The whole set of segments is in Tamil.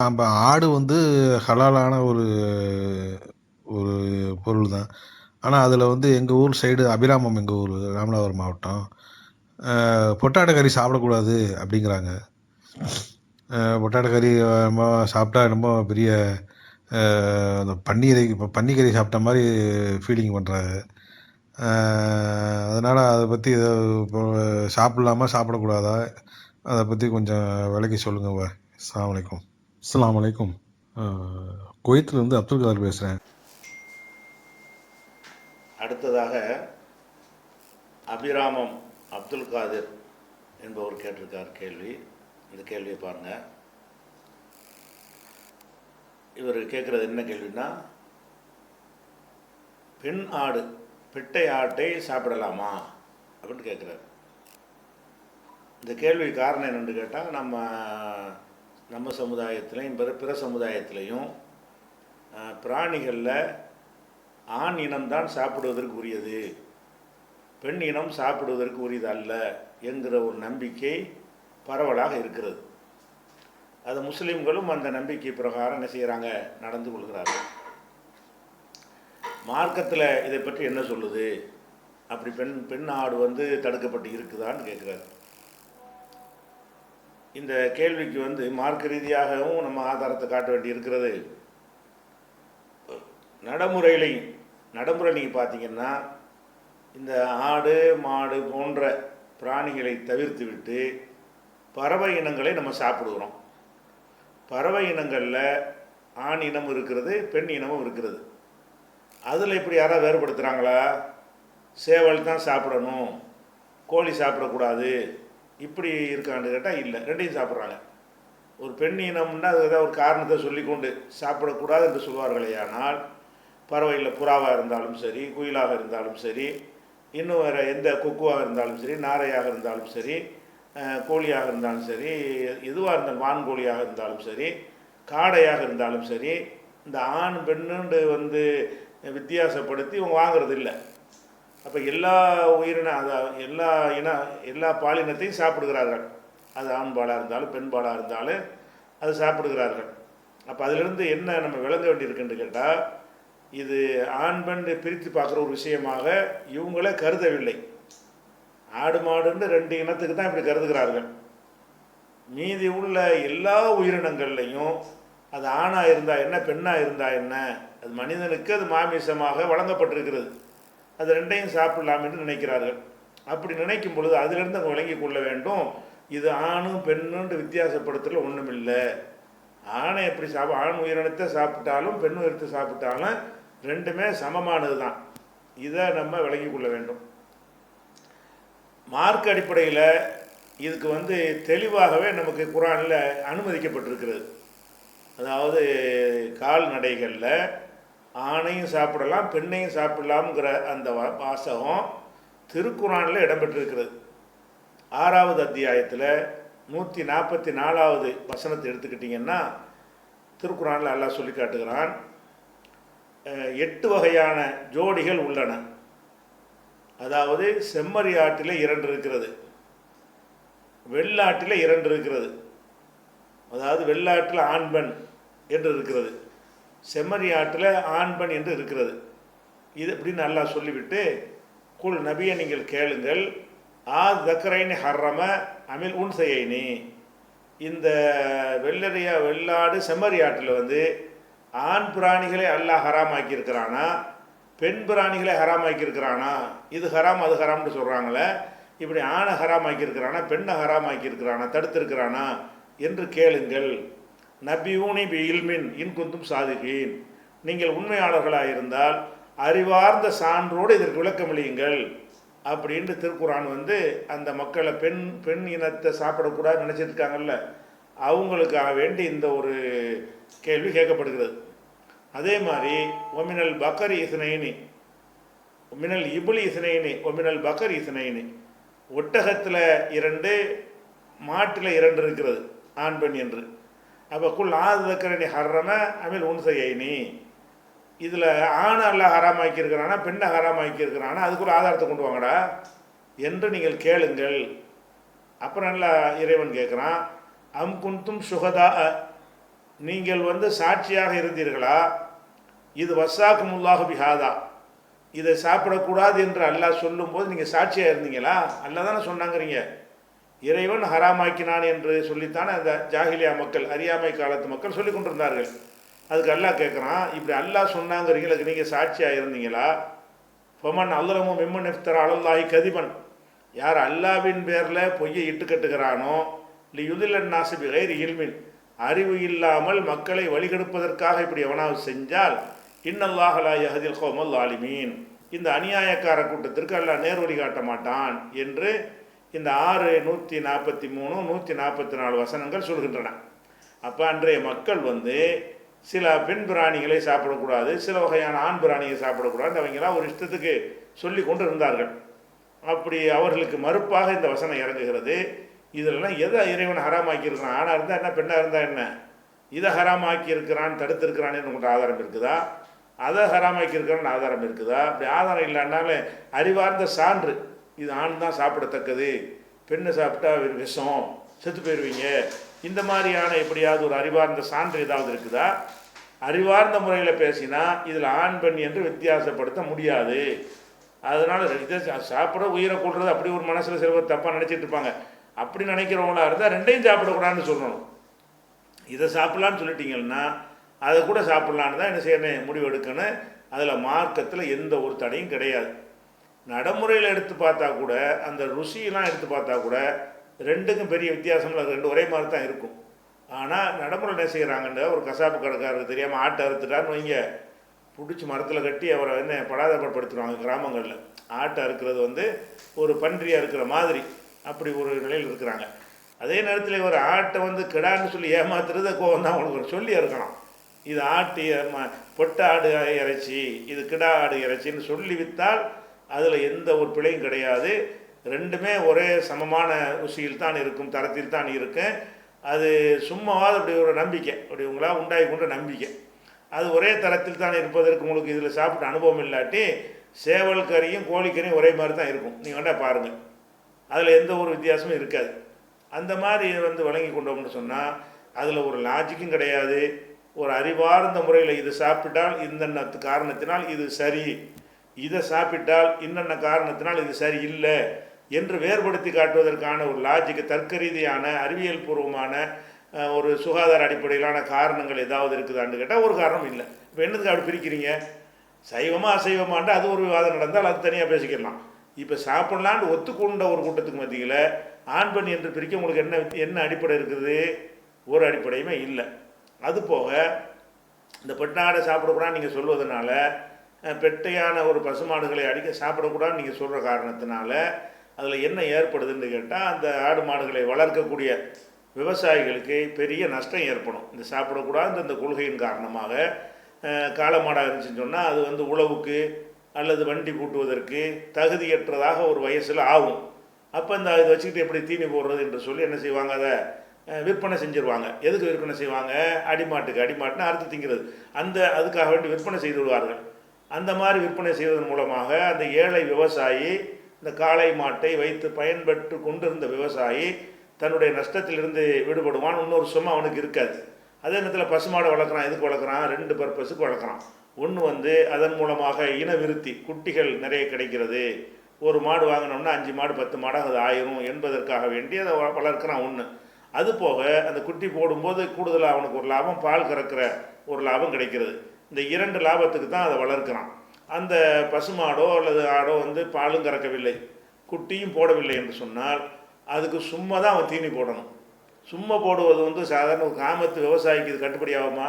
நம்ப ஆடு வந்து ஹலாலான ஒரு ஒரு பொருள் தான். ஆனா, அதில வந்து எங்க ஊர் சைடு அபிராமம் எங்க ஊரு ராமநாதபுரம் மாவட்டம். பொட்டாட்ட கறி சாப்பிடக்கூடாது அப்படிங்கிறாங்க. பொட்டாட்ட கறி என்னமோ சாப்பிட்டா என்னமோ பெரிய அந்த பன்னிக்கறி சாப்பிட்ட மாரி ஃபீலிங் பண்றாங்க. அதனால அத பத்தி இப்போ சாப்பிடலாமா? சாப்பிடக்கூடாதா? அத பத்தி கொஞ்சம் விளக்கி சொல்லுங்க அஸ்ஸலாமு அலைக்கும். அஸ்ஸலாமு அலைக்கும். அ குவைத்திலிருந்து அப்துல் காதர் பேசுறேன். அடுத்ததாக அபிராமம் அப்துல் காதிர் என்பவர் கேட்டிருக்கார் கேள்வி. இந்த கேள்வியை பாருங்கள். இவர் கேட்குறது என்ன கேள்வின்னா, பெண் ஆடு பெட்டை ஆட்டை சாப்பிடலாமா அப்படின்னு கேட்குறாரு. இந்த கேள்வி காரணம் என்னென்னு கேட்டால், நம்ம சமுதாயத்திலையும் பிற சமுதாயத்திலையும் பிராணிகளில் ஆண் இனம்தான் சாப்பிடுவதற்கு உரியது, பெண் இனம் சாப்பிடுவதற்கு உரியது அல்ல என்கிற ஒரு நம்பிக்கை பரவலாக இருக்கிறது. அது முஸ்லீம்களும் அந்த நம்பிக்கை பிரகாரம் என்ன செய்கிறாங்க, நடந்து கொள்கிறார்கள். மார்க்கத்தில் இதை பற்றி என்ன சொல்லுது? அப்படி பெண் ஆடு வந்து தடுக்கப்பட்டு இருக்குதான்னு கேட்குறாரு. இந்த கேள்விக்கு வந்து மார்க்க ரீதியாகவும் நம்ம ஆதாரத்தை காட்ட வேண்டி இருக்கிறது. நடைமுறை நீங்கள் பார்த்தீங்கன்னா, இந்த ஆடு மாடு போன்ற பிராணிகளை தவிர்த்து விட்டு பறவை இனங்களை நம்ம சாப்பிடுகிறோம். பறவை இனங்களில் ஆண் இனம் இருக்கிறது, பெண் இனமும் இருக்கிறது. அதில் இப்படி யாராவது வேறுபடுத்துகிறாங்களா? சேவல் தான் சாப்பிடணும், கோழி சாப்பிடக்கூடாது, இப்படி இருக்கான்னு கேட்டால் இல்லை, ரெண்டையும் சாப்பிட்றாங்க. ஒரு பெண் இனம்னா அது ஏதாவது ஒரு காரணத்தை சொல்லிக்கொண்டு சாப்பிடக்கூடாது என்று சொல்வார்களே. ஆனால் பறவையில் புறாவாக இருந்தாலும் சரி, குயிலாக இருந்தாலும் சரி, இன்னும் வேறு எந்த கொக்குவாக இருந்தாலும் சரி, நாரையாக இருந்தாலும் சரி, கோழியாக இருந்தாலும் சரி, எதுவாக இருந்தாலும் வான்கோழியாக இருந்தாலும் சரி, காடையாக இருந்தாலும் சரி, இந்த ஆண் பெண்ணுண்டு வந்து வித்தியாசப்படுத்தி இவங்க வாங்கிறது இல்லை. அப்போ எல்லா எல்லா பாலினத்தையும் சாப்பிடுகிறார்கள். அது ஆண் பாலாக இருந்தாலும் பெண் பாலாக இருந்தாலும் அது சாப்பிடுகிறார்கள். அப்போ அதிலிருந்து என்ன நம்ம விளங்க வேண்டியிருக்குன்னு கேட்டால், இது ஆண் பெண் பிரித்து பார்க்குற ஒரு விஷயமாக இவங்களே கருதவில்லை. ஆடு மாடுன்னு ரெண்டு இனத்துக்கு தான் இப்படி கருதுகிறார்கள். மீதி உள்ள எல்லா உயிரினங்கள்லையும் அது ஆணாக இருந்தால் என்ன, பெண்ணாக இருந்தால் என்ன, அது மனிதனுக்கு அது மாமிசமாக வழங்கப்பட்டிருக்கிறது. அது ரெண்டையும் சாப்பிடலாம் என்று நினைக்கிறார்கள். அப்படி நினைக்கும் பொழுது அதிலிருந்து அவங்க விளங்கி கொள்ள வேண்டும், இது ஆணும் பெண்ணுன்னு வித்தியாசப்படுத்தல ஒன்றும் இல்லை. ஆணை எப்படி ஆண் உயிரினத்தை சாப்பிட்டாலும் பெண் உயிரினத்தை சாப்பிட்டாலும் ரெண்டுமே சமமானது தான். இதை நம்ம விளங்கி கொள்ள வேண்டும். மார்க் அடிப்படையில் இதுக்கு வந்து தெளிவாகவே நமக்கு குர்ஆனில் அனுமதிக்கப்பட்டிருக்கிறது. அதாவது கால்நடைகளில் ஆணையும் சாப்பிடலாம் பெண்ணையும் சாப்பிடலாம்ங்கிற அந்த வாசகம் திருக்குர்ஆனில் இடம்பெற்றிருக்கிறது. 6வது அத்தியாயத்தில் 144வது வசனத்தை எடுத்துக்கிட்டிங்கன்னா, திருக்குர்ஆனில் அல்லாஹ் சொல்லி காட்டுகிறான், 8 வகையான ஜோடிகள் உள்ளன. அதாவது செம்மறி ஆட்டில் 2 இருக்கிறது, வெள்ளாட்டில் 2 இருக்கிறது. அதாவது வெள்ளாட்டில் ஆண் பெண் என்று இருக்கிறது, செம்மறி ஆட்டில் ஆண் பெண் என்று இருக்கிறது. இது அப்படின்னு அல்லாஹ் சொல்லிவிட்டு, குல் நபியை நீங்கள் கேளுங்கள், தக்கரைனி ஹர்ரம அமில் உன்சையினி, இந்த வெள்ளாடு செம்மறி ஆட்டில் வந்து ஆண் பிராணிகளை அல்லாஹ் ஹராமாக்கி இருக்கிறானா, பெண் பிராணிகளை ஹராமாக்கி இருக்கிறானா? இது ஹராம் அது ஹராம்னு சொல்கிறாங்களே, இப்படி ஆணை ஹராமாக்கி இருக்கிறானா, பெண்ணை ஹராமாக்கி இருக்கிறானா, தடுத்திருக்கிறானா என்று கேளுங்கள். நபியூனி பி இல்மின் இன்குந்தும் சாதிகீன், நீங்கள் உண்மையாளர்களாக இருந்தால் அறிவார்ந்த சான்றோடு இதற்கு விளக்கமளியுங்கள் அப்படின்ட்டு திருக்குர்ஆன் வந்து அந்த மக்களை பெண் இனத்தை சாப்பிடக்கூடாதுன்னு நினச்சிட்டு இருக்காங்கல்ல, அவங்களுக்காக வேண்டி இந்த ஒரு கேள்வி கேட்கப்படுகிறது. அதே மாதிரி ஒமினல் பக்கர் இஸ்னைனி ஒமினல் இபுலி இஸ்னைனி ஒமினல் பக்கர் இஸ்னைனி, ஒட்டகத்தில் 2 மாட்டில் 2 இருக்கிறது ஆண் பெண் என்று. அப்போ குல் தக்கரணி ஹர்ரம அமில் உன்சையினி, இதில் ஆணை எல்லாம் ஹராமாக்கி இருக்கிறானா பெண்ணை ஹராமாக்கி இருக்கிறானா, அதுக்கு ஒரு ஆதாரத்தை கொண்டு வாங்கடா என்று நீங்கள் கேளுங்கள். அப்புறம் நல்லா இறைவன் கேட்குறான், அம் குந்தும் சுகதா நீங்கள் வந்து சாட்சியாக இருந்தீர்களா? இது வஸ்ஸாக்குமுல்லாஹு பிஹாதா, இதை சாப்பிடக்கூடாது என்று அல்லாஹ் சொல்லும்போது நீங்கள் சாட்சியாக இருந்தீங்களா? அல்லாஹ் தானே சொன்னாங்கிறீங்க. இறைவன் ஹராமாக்கினான் என்று சொல்லித்தானே அந்த ஜாஹிலியா மக்கள், அறியாமை காலத்து மக்கள் சொல்லி கொண்டிருந்தார்கள். அதுக்கு அல்லாஹ் கேட்குறான், இப்படி அல்லாஹ் சொன்னாங்கிறீங்களுக்கு நீங்கள் சாட்சியாக இருந்தீங்களா? ஃபமன் அல்லமு மிம்மன் இஃப்தரா அலல்லாஹி கதிபன், யார் அல்லாவின் பேரில் பொய்யை இட்டு கட்டுகிறானோ, லி யுதில்லன் நாஸி பிகைரி இல்மின், அறிவு இல்லாமல் மக்களை வழிகெடுப்பதற்காக இப்படி எவனாவது செஞ்சால், இன்னல்லாஹ லா யஹ்தில் கௌமல் ஸாலிமீன், இந்த அநியாயக்கார கூட்டத்திற்கு அல்லாஹ் நேர் வழி காட்ட மாட்டான் என்று இந்த 143 144 வசனங்கள் சொல்கின்றன. அப்போ அன்றைய மக்கள் வந்து சில பெண் பிராணிகளை சாப்பிடக்கூடாது, சில வகையான ஆண் பிராணிகளை சாப்பிடக்கூடாது, அவங்களாம் ஒரு இஷ்டத்துக்கு சொல்லி கொண்டு இருந்தார்கள். அப்படி அவர்களுக்கு மறுப்பாக இந்த வசனம் இறங்குகிறது. இதிலெல்லாம் எதை இறைவன் ஹராமாக்கி இருக்கிறான்? ஆணாக இருந்தால் என்ன, பெண்ணாக இருந்தால் என்ன? இதை ஹராமாக்கி இருக்கிறான், தடுத்திருக்கிறான் என்று உங்கள்கிட்ட ஆதாரம் இருக்குதா? அதை ஹராமாக்கி இருக்கிறான்னு ஆதாரம் இருக்குதா? அப்படி ஆதாரம் இல்லைன்னாலும் அறிவார்ந்த சான்று, இது ஆண் தான் சாப்பிடத்தக்கது, பெண்ணை சாப்பிட்டா விஷம், செத்து போயிடுவீங்க, இந்த மாதிரியான எப்படியாவது ஒரு அறிவார்ந்த சான்று ஏதாவது இருக்குதா? அறிவார்ந்த முறையில் பேசினா இதில் ஆண் பெண் என்று வித்தியாசப்படுத்த முடியாது. அதனால் இதை சாப்பிட உயிரை கொள்வது அப்படி ஒரு மனசில் சிலவர் தப்பாக நினச்சிட்டு இருப்பாங்க. அப்படி நினைக்கிறவங்களா இருந்தால் ரெண்டையும் சாப்பிடக்கூடாதுன்னு சொல்லணும். இதை சாப்பிட்லான்னு சொல்லிட்டீங்கன்னா அதை கூட சாப்பிட்லான்னு தான் என்ன செய்யணும், முடிவு எடுக்கணும். அதில் மார்க்கத்தில் எந்த ஒரு தடையும் கிடையாது. நடைமுறையில் எடுத்து பார்த்தா கூட, அந்த ருசியெல்லாம் எடுத்து பார்த்தா கூட ரெண்டுக்கும் பெரிய வித்தியாசங்கள், அது ரெண்டு ஒரே மாதிரி தான் இருக்கும். ஆனால் நடைமுறை என்ன செய்கிறாங்கன்ற ஒரு கசாப்பு கடைக்காரருக்கு தெரியாமல் ஆட்டை அறுத்துட்டான்னு வைங்க, பிடிச்சி மரத்தில் கட்டி அவரை என்ன படாதப்படுத்துவாங்க. கிராமங்களில் ஆட்டை அறுக்கிறது வந்து ஒரு பன்றியாக இருக்கிற மாதிரி அப்படி ஒரு நிலையில் இருக்கிறாங்க. அதே நேரத்தில் ஒரு ஆட்டை வந்து கிடான்னு சொல்லி ஏமாத்துறது கோவம் தான் அவங்களுக்கு ஒரு சொல்லி இருக்கணும். இது ஆட்டு பொட்ட ஆடு இறைச்சி, இது கிடா ஆடு இறைச்சின்னு சொல்லி விற்றால் அதில் எந்த ஒரு பிழையும் கிடையாது. ரெண்டுமே ஒரே சமமான ருசியில் தான் இருக்கும், தரத்தில் தான் இருக்கும். அது சும்மாவாது அப்படி ஒரு நம்பிக்கை, அப்படி உங்களால் உண்டாகி கொண்ட நம்பிக்கை, அது ஒரே தரத்தில் தான் இருப்பதற்கு உங்களுக்கு இதில் சாப்பிட்ட அனுபவம் இல்லாட்டி சேவல் கறியும் கோழிக்கறியும் ஒரே மாதிரி தான் இருக்கும். நீங்கள் வேண்டாம் பாருங்கள், அதில் எந்த ஒரு வித்தியாசமும் இருக்காது. அந்த மாதிரி வந்து வழங்கி கொண்டோம்னு சொன்னால் அதில் ஒரு லாஜிக்கும் கிடையாது. ஒரு அறிவார்ந்த முறையில் இது சாப்பிட்டால் இன்னென்ன காரணத்தினால் இது சரி, இதை சாப்பிட்டால் இன்னென்ன காரணத்தினால் இது சரி இல்லை என்று வேறுபடுத்தி காட்டுவதற்கான ஒரு லாஜிக்கு, தர்க்க ரீதியான அறிவியல் பூர்வமான ஒரு சுகாதார அடிப்படையிலான காரணங்கள் ஏதாவது இருக்குதான்னு கேட்டால் ஒரு காரணம் இல்லை. இப்போ என்னதுக்கு அப்படி பிரிக்கிறீங்க? சைவமாக அசைவமான்ட்டு அது ஒரு விவாதம் நடந்தால் அது தனியாக பேசிக்கலாம். இப்போ சாப்பிட்லான்னு ஒத்துக்கொண்ட ஒரு கூட்டத்துக்கு மத்தியில் ஆண் பெண் என்று பிரிக்க உங்களுக்கு என்ன அடிப்படை இருக்குது? ஒரு அடிப்படையுமே இல்லை. அதுபோக இந்த பெட்டாடை சாப்பிடக்கூடாதுன்னு நீங்கள் சொல்வதனால, பெட்டையான ஒரு பசுமாடுகளை சாப்பிடக்கூடாதுன்னு நீங்கள் சொல்கிற காரணத்தினால அதில் என்ன ஏற்படுதுன்னு கேட்டால், அந்த ஆடு மாடுகளை வளர்க்கக்கூடிய விவசாயிகளுக்கு பெரிய நஷ்டம் ஏற்படும். இந்த சாப்பிடக்கூடாது இந்த கொள்கையின் காரணமாக. காளமாடாக இருந்துச்சுன்னு சொன்னால் அது வந்து உழவுக்கு அல்லது வண்டி பூட்டுவதற்கு தகுதியற்றதாக ஒரு வயசில் ஆகும். அப்போ இந்த இதை வச்சுக்கிட்டு எப்படி தீனி போடுறது என்று சொல்லி என்ன செய்வாங்க, அதை விற்பனை செஞ்சுருவாங்க. எதுக்கு விற்பனை செய்வாங்க? அடிமாட்டுன்னு அறுத்து திங்கிறது, அதுக்காக வேண்டி விற்பனை செய்து விடுவார்கள். அந்த மாதிரி விற்பனை செய்வதன் மூலமாக அந்த ஏழை விவசாயி, இந்த காளை மாட்டை வைத்து பயன்பெற்று கொண்டிருந்த விவசாயி தன்னுடைய நஷ்டத்திலிருந்து விடுபடுவான். இன்னொரு சும்மா அவனுக்கு இருக்காது. அதே நேரத்தில் பசுமாடை வளர்க்குறான். எதுக்கு வளர்க்குறான்? ரெண்டு பர்பஸுக்கு வளர்க்குறான். ஒன்று வந்து அதன் மூலமாக இனவிருத்தி, குட்டிகள் நிறைய கிடைக்கிறது. ஒரு மாடு வாங்கினோம்னா 5 மாடு 10 மாடாக அது ஆயிரும் என்பதற்காக வேண்டி அதை வளர்க்குறான் ஒன்று. அது போக அந்த குட்டி போடும்போது கூடுதலாக அவனுக்கு ஒரு லாபம், பால் கறக்கிற ஒரு லாபம் கிடைக்கிறது. இந்த 2 லாபத்துக்கு தான் அதை வளர்க்குறான். அந்த பசுமாடோ அல்லது ஆடோ வந்து பாலும் கறக்கவில்லை, குட்டியும் போடவில்லை என்று சொன்னால் அதுக்கு சும்மா தான் அவன் தீனி போடணும். சும்மா போடுவது வந்து சாதாரண ஒரு கிராமத்து விவசாயிக்கு இது கட்டுப்படி ஆகுமா?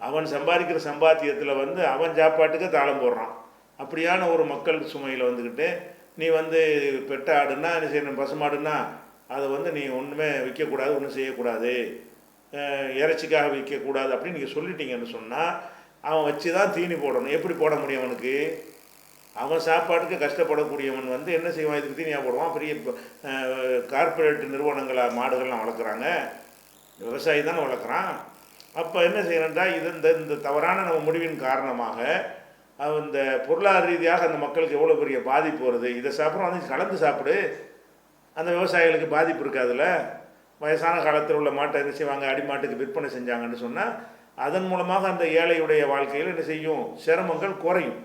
அவன் சம்பாதிக்கிற சம்பாத்தியத்தில் வந்து அவன் சாப்பாட்டுக்கு தாளம் போடுறான். அப்படியான ஒரு மக்கள் சுமையில் வந்துக்கிட்டு நீ வந்து பெட்ட ஆடுன்னா என்ன செய்யணும், பசுமாடுன்னா அதை வந்து நீ ஒன்றுமே விற்கக்கூடாது, ஒன்றும் செய்யக்கூடாது, இறைச்சிக்காக விற்கக்கூடாது அப்படின்னு நீங்கள் சொல்லிட்டீங்கன்னு சொன்னால் அவன் வச்சு தான் தீனி போடணும். எப்படி போட முடியும் அவனுக்கு? அவன் சாப்பாட்டுக்கு கஷ்டப்படக்கூடியவன் வந்து என்ன செய்வான்? இதுக்கு தீனியாக போடுவான். பெரிய கார்ப்பரேட் நிறுவனங்களாக மாடுகள்லாம் வளர்க்குறாங்க, விவசாயி தானே வளர்க்குறான். அப்போ என்ன செய்யணுன்றா, இந்த தவறான நம்ம முடிவின் காரணமாக இந்த பொருளாதார ரீதியாக அந்த மக்களுக்கு எவ்வளோ பெரிய பாதிப்பு வருது. இதை சாப்பிட்றோம், வந்து கலந்து சாப்பிடு, அந்த விவசாயிகளுக்கு பாதிப்பு இருக்காதுல்ல. வயசான காலத்தில் உள்ள மாட்டை என்ன செய்வாங்க, அடிமாட்டுக்கு விற்பனை செஞ்சாங்கன்னு சொன்னால் அதன் மூலமாக அந்த ஏழையுடைய வாழ்க்கையில் என்ன செய்யும், சிரமங்கள் குறையும்.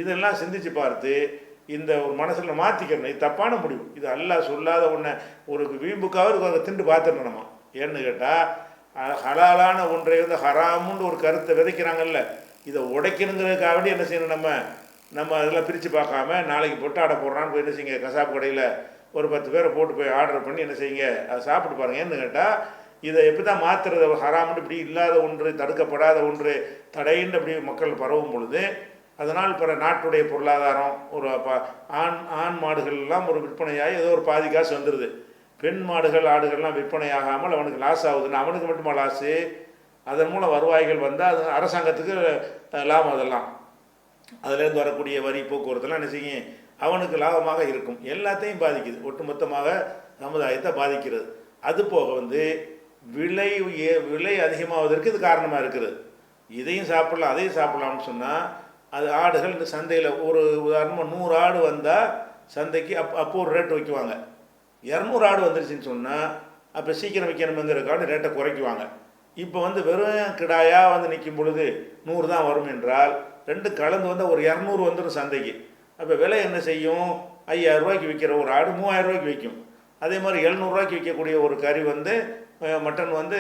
இதெல்லாம் சிந்திச்சு பார்த்து இந்த ஒரு மனசில் மாற்றிக்கணும். இது தப்பான முடிவு. இது அல்லாஹ் சொல்லாத ஒன்றை ஒரு வீம்புக்காவது அதை திண்டு பார்த்துடணுமா. ஏன்னு கேட்டால் ஹலாலான ஒன்றை வந்து ஹராமுன்னு ஒரு கருத்தை விதைக்கிறாங்கல்ல, இதை உடைக்கணுங்கிறதுக்காக வேண்டி என்ன செய்யணும், நம்ம அதெல்லாம் பிரித்து பார்க்காம நாளைக்கு பொட்டாடை போடுறான்னு போய் என்ன செய்யுங்க, கசாப்பு கடையில் ஒரு 10 பேரை போட்டு போய் ஆர்டர் பண்ணி என்ன செய்யுங்க, அதை சாப்பிட்டு பாருங்க. ஏன்னு கேட்டால் இதை எப்படி தான் மாற்றுறது, ஹராமுன்னு இப்படி இல்லாத ஒன்று, தடுக்கப்படாத ஒன்று தடையின்னு அப்படி மக்கள் பரவும் பொழுது அதனால் பிற நாட்டுடைய பொருளாதாரம் ஒரு ஆண் மாடுகள் எல்லாம் ஒரு விற்பனையாகி ஏதோ ஒரு பாதி காசு வந்துடுது. பெண் மாடுகள் ஆடுகள்லாம் விற்பனையாகாமல் அவனுக்கு லாஸ் ஆகுதுன்னு அவனுக்கு மட்டுமா லாஸு, அதன் மூலம் வருவாய்கள் வந்தால் அது அரசாங்கத்துக்கு லாபம். அதெல்லாம் அதிலேருந்து வரக்கூடிய வரி போக்குவரத்துலாம் என்ன செய்யும், அவனுக்கு லாபமாக இருக்கும். எல்லாத்தையும் பாதிக்குது, ஒட்டுமொத்தமாக சமுதாயத்தை பாதிக்கிறது. அது போக வந்து விலை அதிகமாவதற்கு இது காரணமாக இருக்குது. இதையும் சாப்பிடலாம் அதையும் சாப்பிடலாம்னு சொன்னால் அது ஆடுகள் இந்த சந்தையில் ஒரு உதாரணமாக 100 ஆடு வந்தால் சந்தைக்கு அப்போ ஒரு ரேட்டு வைக்குவாங்க. 200 ஆடு வந்துருச்சுன்னு சொன்னால் அப்போ சீக்கிரம் வைக்கணுங்கிறதுக்காக ரேட்டை குறைக்குவாங்க. இப்போ வந்து வெறும் கிடாயாக வந்து நிற்கும் பொழுது 100 தான் வரும் என்றால் 2 கலந்து வந்து ஒரு 200 வந்துடும் சந்தைக்கு. அப்போ விலை என்ன செய்யும், 5000 ரூபாய்க்கு விற்கிற ஒரு ஆடு 3000 ரூபாய்க்கு விற்கும். அதே மாதிரி 700 ரூபாய்க்கு விற்கக்கூடிய ஒரு கறி வந்து மட்டன் வந்து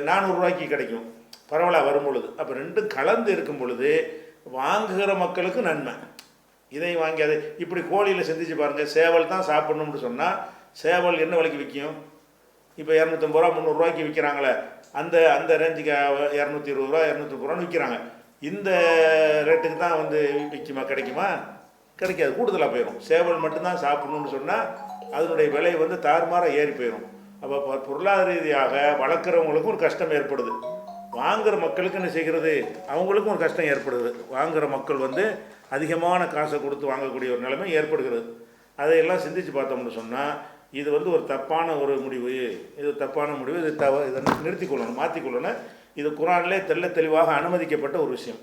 400 ரூபாய்க்கு கிடைக்கும் பரவலாக வரும் பொழுது. அப்போ 2 கலந்து இருக்கும் பொழுது வாங்குகிற மக்களுக்கு நன்மை. இதை வாங்கி அதை இப்படி கோழியில் சிந்திச்சு பாருங்கள். சேவல் தான் சாப்பிட்ணும்னு சொன்னால் சேவல் என்ன விலைக்கு விற்கும், இப்போ 250 ரூபா 300 ரூபாய்க்கு விற்கிறாங்களே, அந்த அந்த ரேஞ்சுக்கு 220 ரூபா 230 ரூபான்னு விற்கிறாங்க. இந்த ரேட்டுக்கு தான் வந்து கிடைக்குமா, கிடைக்காது, கூடுதலாக போயிடும். சேவல் மட்டும்தான் சாப்பிட்ணுன்னு சொன்னால் அதனுடைய விலை வந்து தாறுமாறாக ஏறி போயிடும். அப்போ பொருளாதார ரீதியாக வளர்க்குறவங்களுக்கும் ஒரு கஷ்டம் ஏற்படுது, வாங்குகிற மக்களுக்கு என்ன செய்கிறது, அவங்களுக்கும் ஒரு கஷ்டம் ஏற்படுது. வாங்குகிற மக்கள் வந்து அதிகமான காசை கொடுத்து வாங்கக்கூடிய ஒரு நிலைமை ஏற்படுகிறது. அதையெல்லாம் சிந்திச்சு பார்த்தோம்னு சொன்னால் இது வந்து ஒரு தப்பான ஒரு முடிவு. இது தப்பான முடிவு. இதை நிறுத்திக்கொள்ளணும், மாற்றிக்கொள்ளணும். இது குர்ஆனிலே தெளிவாக அனுமதிக்கப்பட்ட ஒரு விஷயம்.